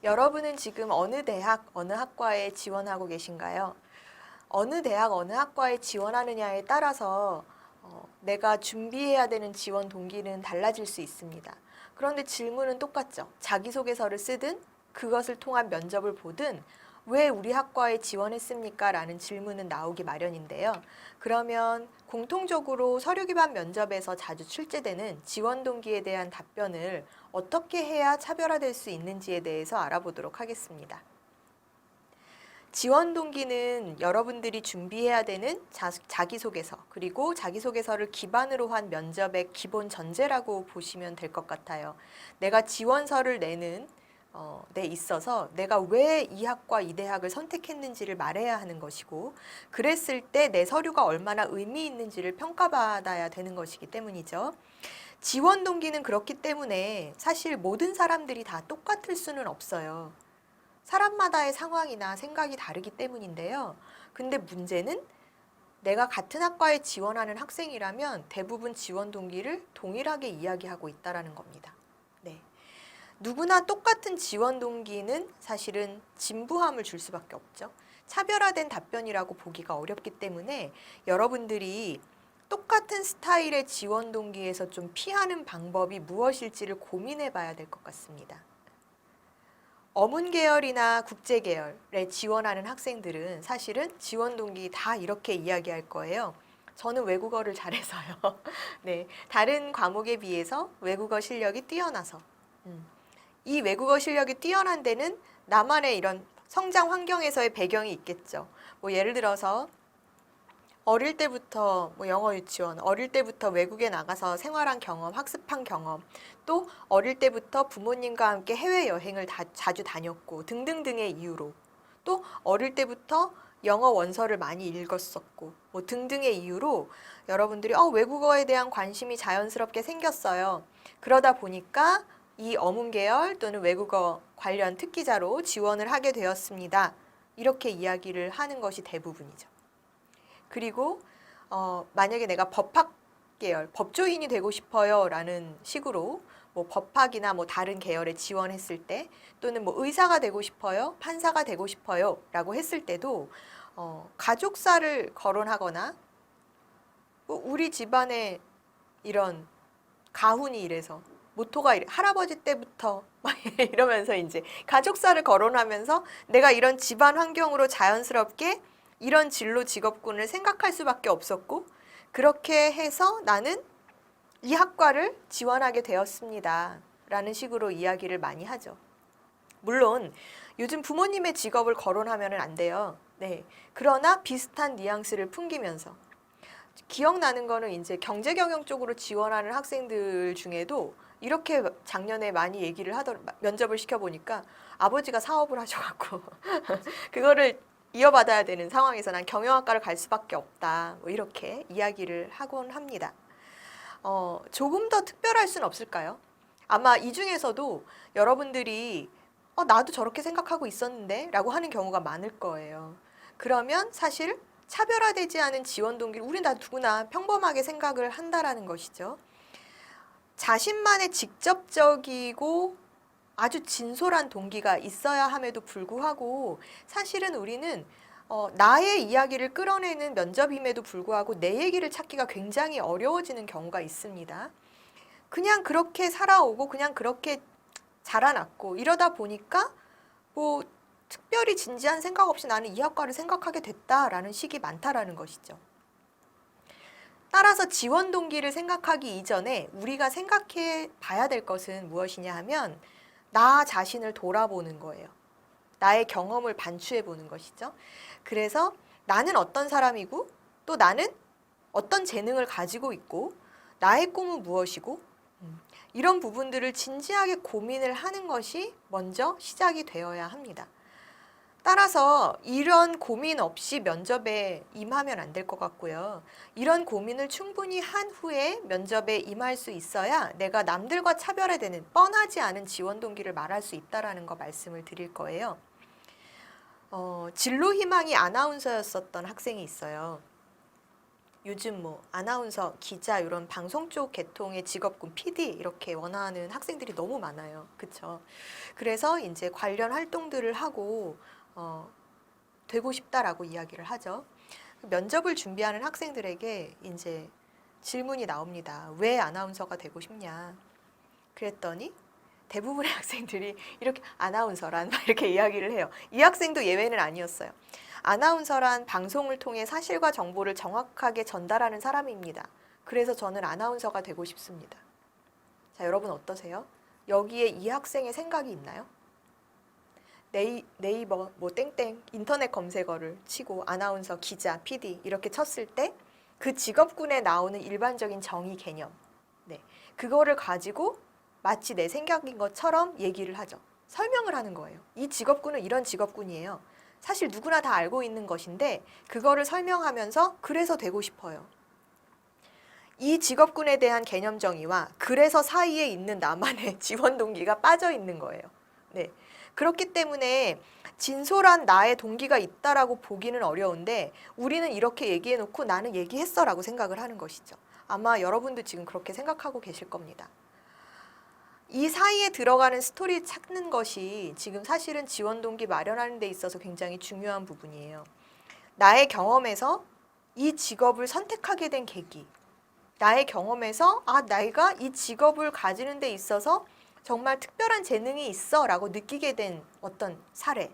여러분은 지금 어느 대학, 어느 학과에 지원하고 계신가요? 어느 대학, 어느 학과에 지원하느냐에 따라서 내가 준비해야 되는 지원 동기는 달라질 수 있습니다. 그런데 질문은 똑같죠. 자기소개서를 쓰든 그것을 통한 면접을 보든 왜 우리 학과에 지원했습니까? 라는 질문은 나오기 마련인데요. 그러면 공통적으로 서류 기반 면접에서 자주 출제되는 지원 동기에 대한 답변을 어떻게 해야 차별화될 수 있는지에 대해서 알아보도록 하겠습니다. 지원 동기는 여러분들이 준비해야 되는 자기소개서, 그리고 자기소개서를 기반으로 한 면접의 기본 전제라고 보시면 될 것 같아요. 내가 지원서를 내는 데 있어서 내가 왜 이 학과 이 대학을 선택했는지를 말해야 하는 것이고, 그랬을 때 내 서류가 얼마나 의미 있는지를 평가받아야 되는 것이기 때문이죠. 지원 동기는 그렇기 때문에 사실 모든 사람들이 다 똑같을 수는 없어요. 사람마다의 상황이나 생각이 다르기 때문인데요. 근데 문제는 내가 같은 학과에 지원하는 학생이라면 대부분 지원 동기를 동일하게 이야기하고 있다는 겁니다. 네. 누구나 똑같은 지원 동기는 사실은 진부함을 줄 수밖에 없죠. 차별화된 답변이라고 보기가 어렵기 때문에 여러분들이 똑같은 스타일의 지원 동기에서 좀 피하는 방법이 무엇일지를 고민해 봐야 될 것 같습니다. 어문 계열이나 국제 계열에 지원하는 학생들은 사실은 지원 동기 다 이렇게 이야기할 거예요. 저는 외국어를 잘해서요. 네, 다른 과목에 비해서 외국어 실력이 뛰어나서. 이 외국어 실력이 뛰어난 데는 나만의 이런 성장 환경에서의 배경이 있겠죠. 뭐 예를 들어서 어릴 때부터 영어 유치원, 어릴 때부터 외국에 나가서 생활한 경험, 학습한 경험, 또 어릴 때부터 부모님과 함께 해외여행을 자주 다녔고 등등등의 이유로, 또 어릴 때부터 영어 원서를 많이 읽었었고 뭐 등등의 이유로 여러분들이 외국어에 대한 관심이 자연스럽게 생겼어요. 그러다 보니까 이 어문 계열 또는 외국어 관련 특기자로 지원을 하게 되었습니다. 이렇게 이야기를 하는 것이 대부분이죠. 그리고 만약에 내가 법학 계열, 법조인이 되고 싶어요 라는 식으로 뭐 법학이나 뭐 다른 계열에 지원했을 때, 또는 뭐 의사가 되고 싶어요, 판사가 되고 싶어요 라고 했을 때도 가족사를 거론하거나 우리 집안에 이런 가훈이 이래서 모토가 할아버지 때부터 막 이러면서 이제 가족사를 거론하면서 내가 이런 집안 환경으로 자연스럽게 이런 진로 직업군을 생각할 수밖에 없었고, 그렇게 해서 나는 이 학과를 지원하게 되었습니다 라는 식으로 이야기를 많이 하죠. 물론 요즘 부모님의 직업을 거론하면 안 돼요. 네. 그러나 비슷한 뉘앙스를 풍기면서, 기억나는 거는 이제 경제경영 쪽으로 지원하는 학생들 중에도 이렇게 작년에 많이 얘기를 면접을 시켜보니까 아버지가 사업을 하셔갖고 그거를 이어받아야 되는 상황에서 난 경영학과를 갈 수밖에 없다, 뭐 이렇게 이야기를 하곤 합니다. 조금 더 특별할 수는 없을까요? 아마 이 중에서도 여러분들이 나도 저렇게 생각하고 있었는데 라고 하는 경우가 많을 거예요. 그러면 사실 차별화되지 않은 지원 동기를 우리 다 누구나 평범하게 생각을 한다라는 것이죠. 자신만의 직접적이고 아주 진솔한 동기가 있어야 함에도 불구하고 사실은 우리는 나의 이야기를 끌어내는 면접임에도 불구하고 내 얘기를 찾기가 굉장히 어려워지는 경우가 있습니다. 그냥 그렇게 살아오고 그냥 그렇게 자라났고 이러다 보니까 뭐 특별히 진지한 생각 없이 나는 이 학과를 생각하게 됐다라는 식이 많다라는 것이죠. 따라서 지원 동기를 생각하기 이전에 우리가 생각해 봐야 될 것은 무엇이냐 하면 나 자신을 돌아보는 거예요. 나의 경험을 반추해 보는 것이죠. 그래서 나는 어떤 사람이고 또 나는 어떤 재능을 가지고 있고 나의 꿈은 무엇이고 이런 부분들을 진지하게 고민을 하는 것이 먼저 시작이 되어야 합니다. 따라서 이런 고민 없이 면접에 임하면 안 될 것 같고요. 이런 고민을 충분히 한 후에 면접에 임할 수 있어야 내가 남들과 차별화되는 뻔하지 않은 지원 동기를 말할 수 있다는 거 말씀을 드릴 거예요. 진로 희망이 아나운서였었던 학생이 있어요. 요즘 뭐 아나운서, 기자 이런 방송 쪽 계통의 직업군 PD 이렇게 원하는 학생들이 너무 많아요. 그쵸? 그래서 이제 관련 활동들을 하고 되고 싶다라고 이야기를 하죠. 면접을 준비하는 학생들에게 이제 질문이 나옵니다. 왜 아나운서가 되고 싶냐? 그랬더니 대부분의 학생들이 이렇게 아나운서란 막 이렇게 이야기를 해요. 이 학생도 예외는 아니었어요. 아나운서란 방송을 통해 사실과 정보를 정확하게 전달하는 사람입니다. 그래서 저는 아나운서가 되고 싶습니다. 자, 여러분 어떠세요? 여기에 이 학생의 생각이 있나요? 네이버 뭐 땡땡 인터넷 검색어를 치고 아나운서, 기자, PD 이렇게 쳤을 때 그 직업군에 나오는 일반적인 정의 개념, 네, 그거를 가지고 마치 내 생각인 것처럼 얘기를 하죠. 설명을 하는 거예요. 이 직업군은 이런 직업군이에요. 사실 누구나 다 알고 있는 것인데 그거를 설명하면서 그래서 되고 싶어요. 이 직업군에 대한 개념 정의와 그래서 사이에 있는 나만의 지원 동기가 빠져 있는 거예요. 네. 그렇기 때문에 진솔한 나의 동기가 있다라고 보기는 어려운데 우리는 이렇게 얘기해 놓고 나는 얘기했어라고 생각을 하는 것이죠. 아마 여러분도 지금 그렇게 생각하고 계실 겁니다. 이 사이에 들어가는 스토리 찾는 것이 지금 사실은 지원 동기 마련하는 데 있어서 굉장히 중요한 부분이에요. 나의 경험에서 이 직업을 선택하게 된 계기, 나의 경험에서 내가 이 직업을 가지는 데 있어서 정말 특별한 재능이 있어 라고 느끼게 된 어떤 사례,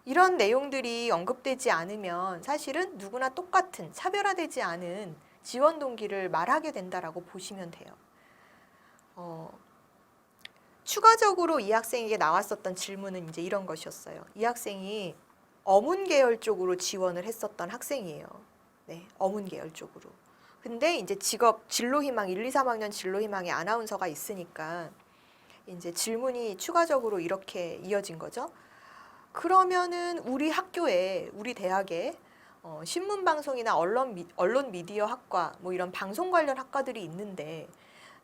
이런 내용들이 언급되지 않으면 사실은 누구나 똑같은 차별화되지 않은 지원 동기를 말하게 된다라고 보시면 돼요. 추가적으로 이 학생에게 나왔었던 질문은 이제 이런 것이었어요. 이 학생이 어문 계열 쪽으로 지원을 했었던 학생이에요. 네, 어문 계열 쪽으로. 근데 이제 직업 진로 희망 1, 2, 3학년 진로 희망에 아나운서가 있으니까 이제 질문이 추가적으로 이렇게 이어진 거죠. 그러면은 우리 학교에, 우리 대학에 신문 방송이나 언론 미디어 학과 뭐 이런 방송 관련 학과들이 있는데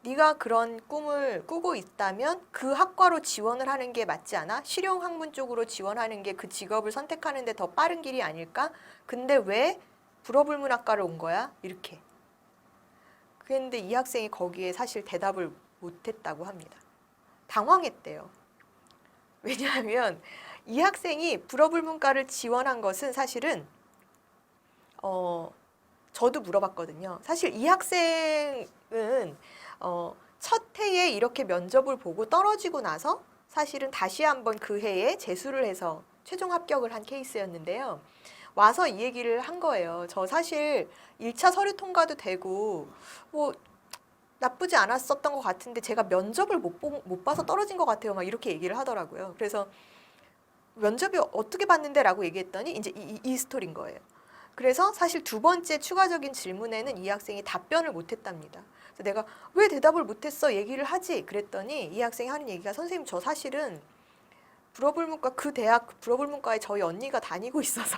네가 그런 꿈을 꾸고 있다면 그 학과로 지원을 하는 게 맞지 않아? 실용학문 쪽으로 지원하는 게 그 직업을 선택하는 데 더 빠른 길이 아닐까? 근데 왜 불어불문학과를 온 거야? 이렇게. 그런데 이 학생이 거기에 사실 대답을 못했다고 합니다. 당황했대요. 왜냐하면 이 학생이 불어불문과를 지원한 것은 사실은 저도 물어봤거든요. 사실 이 학생은 첫 해에 이렇게 면접을 보고 떨어지고 나서 사실은 다시 한번 그 해에 재수를 해서 최종 합격을 한 케이스였는데요. 와서 이 얘기를 한 거예요. 저 사실 1차 서류 통과도 되고 뭐 나쁘지 않았었던 것 같은데 제가 면접을 못 봐서 떨어진 것 같아요. 막 이렇게 얘기를 하더라고요. 그래서 면접이 어떻게 봤는데 라고 얘기했더니 이제 이 스토리인 거예요. 그래서 사실 두 번째 추가적인 질문에는 이 학생이 답변을 못했답니다. 그래서 내가 왜 대답을 못했어? 얘기를 하지. 그랬더니 이 학생이 하는 얘기가 선생님 저 사실은 불어불문과 그 대학 불어불문과에 저희 언니가 다니고 있어서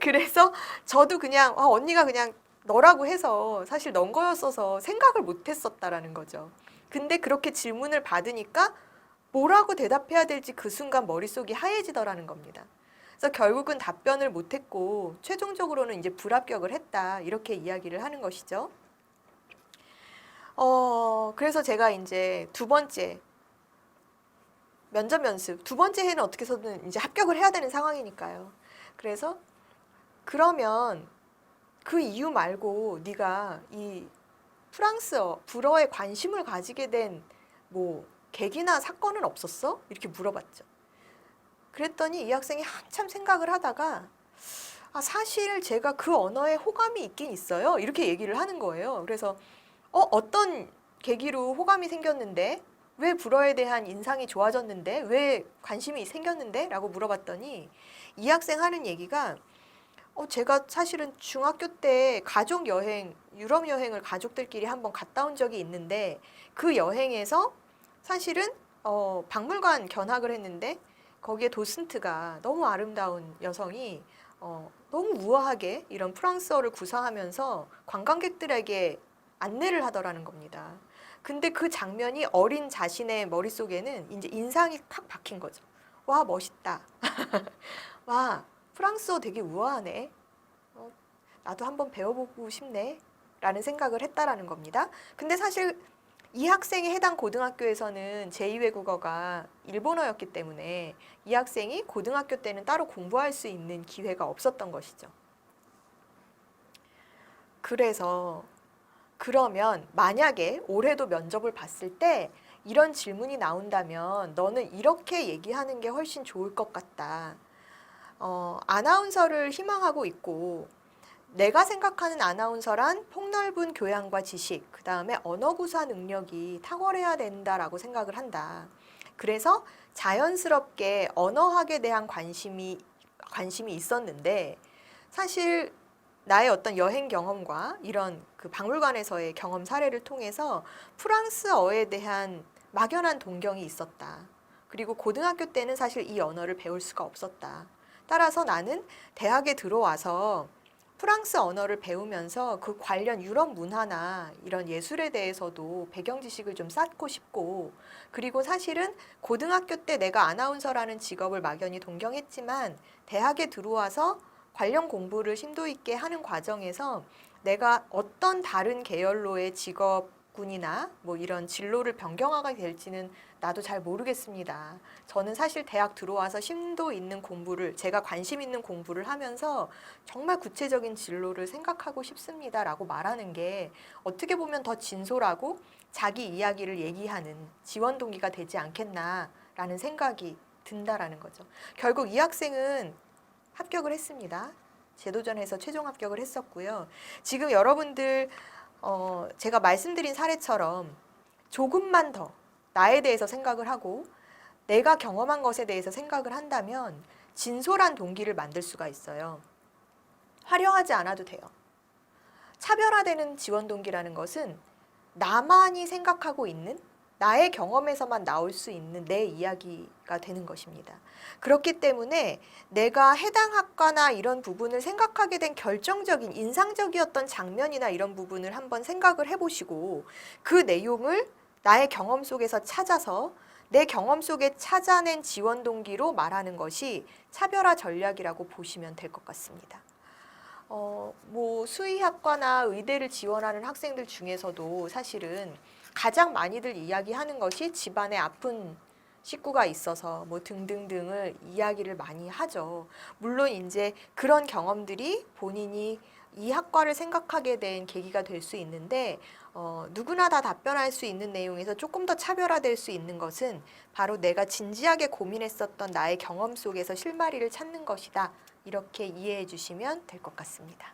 그래서 저도 그냥 언니가 그냥 너라고 해서 사실 넌 거였어서 생각을 못했었다라는 거죠. 근데 그렇게 질문을 받으니까 뭐라고 대답해야 될지 그 순간 머릿속이 하얘지더라는 겁니다. 그래서 결국은 답변을 못했고 최종적으로는 이제 불합격을 했다 이렇게 이야기를 하는 것이죠. 그래서 제가 이제 두 번째 면접 연습 두 번째 해는 어떻게 해서든 이제 합격을 해야 되는 상황이니까요. 그래서 그러면 그 이유 말고 네가 이 프랑스어 불어에 관심을 가지게 된 뭐 계기나 사건은 없었어? 이렇게 물어봤죠. 그랬더니 이 학생이 한참 생각을 하다가 사실 제가 그 언어에 호감이 있긴 있어요. 이렇게 얘기를 하는 거예요. 그래서 어떤 계기로 호감이 생겼는데 왜 불어에 대한 인상이 좋아졌는데 왜 관심이 생겼는데? 라고 물어봤더니 이 학생 하는 얘기가 제가 사실은 중학교 때 가족 여행, 유럽 여행을 가족들끼리 한번 갔다 온 적이 있는데 그 여행에서 사실은 박물관 견학을 했는데 거기에 도슨트가 너무 아름다운 여성이 너무 우아하게 이런 프랑스어를 구사하면서 관광객들에게 안내를 하더라는 겁니다. 근데 그 장면이 어린 자신의 머릿속에는 이제 인상이 탁 박힌 거죠. 와, 멋있다. 와, 프랑스어 되게 우아하네. 나도 한번 배워보고 싶네 라는 생각을 했다라는 겁니다. 근데 사실 이 학생이 해당 고등학교에서는 제2외국어가 일본어였기 때문에 이 학생이 고등학교 때는 따로 공부할 수 있는 기회가 없었던 것이죠. 그래서 그러면 만약에 올해도 면접을 봤을 때 이런 질문이 나온다면 너는 이렇게 얘기하는 게 훨씬 좋을 것 같다. 아나운서를 희망하고 있고 내가 생각하는 아나운서란 폭넓은 교양과 지식, 그 다음에 언어 구사 능력이 탁월해야 된다라고 생각을 한다. 그래서 자연스럽게 언어학에 대한 관심이 있었는데 사실 나의 어떤 여행 경험과 이런 그 박물관에서의 경험 사례를 통해서 프랑스어에 대한 막연한 동경이 있었다. 그리고 고등학교 때는 사실 이 언어를 배울 수가 없었다. 따라서 나는 대학에 들어와서 프랑스 언어를 배우면서 그 관련 유럽 문화나 이런 예술에 대해서도 배경 지식을 좀 쌓고 싶고, 그리고 사실은 고등학교 때 내가 아나운서라는 직업을 막연히 동경했지만 대학에 들어와서 관련 공부를 심도 있게 하는 과정에서 내가 어떤 다른 계열로의 직업군이나 뭐 이런 진로를 변경하게 될지는 나도 잘 모르겠습니다. 저는 사실 대학 들어와서 심도 있는 공부를, 제가 관심 있는 공부를 하면서 정말 구체적인 진로를 생각하고 싶습니다라고 말하는 게 어떻게 보면 더 진솔하고 자기 이야기를 얘기하는 지원 동기가 되지 않겠나라는 생각이 든다라는 거죠. 결국 이 학생은 합격을 했습니다. 재도전해서 최종 합격을 했었고요. 지금 여러분들 제가 말씀드린 사례처럼 조금만 더 나에 대해서 생각을 하고 내가 경험한 것에 대해서 생각을 한다면 진솔한 동기를 만들 수가 있어요. 화려하지 않아도 돼요. 차별화되는 지원 동기라는 것은 나만이 생각하고 있는 나의 경험에서만 나올 수 있는 내 이야기가 되는 것입니다. 그렇기 때문에 내가 해당 학과나 이런 부분을 생각하게 된 결정적인 인상적이었던 장면이나 이런 부분을 한번 생각을 해보시고 그 내용을 나의 경험 속에서 찾아서 내 경험 속에 찾아낸 지원 동기로 말하는 것이 차별화 전략이라고 보시면 될 것 같습니다. 뭐 수의학과나 의대를 지원하는 학생들 중에서도 사실은 가장 많이들 이야기하는 것이 집안에 아픈 식구가 있어서 뭐 등등등을 이야기를 많이 하죠. 물론 이제 그런 경험들이 본인이 이 학과를 생각하게 된 계기가 될 수 있는데 누구나 다 답변할 수 있는 내용에서 조금 더 차별화될 수 있는 것은 바로 내가 진지하게 고민했었던 나의 경험 속에서 실마리를 찾는 것이다. 이렇게 이해해 주시면 될 것 같습니다.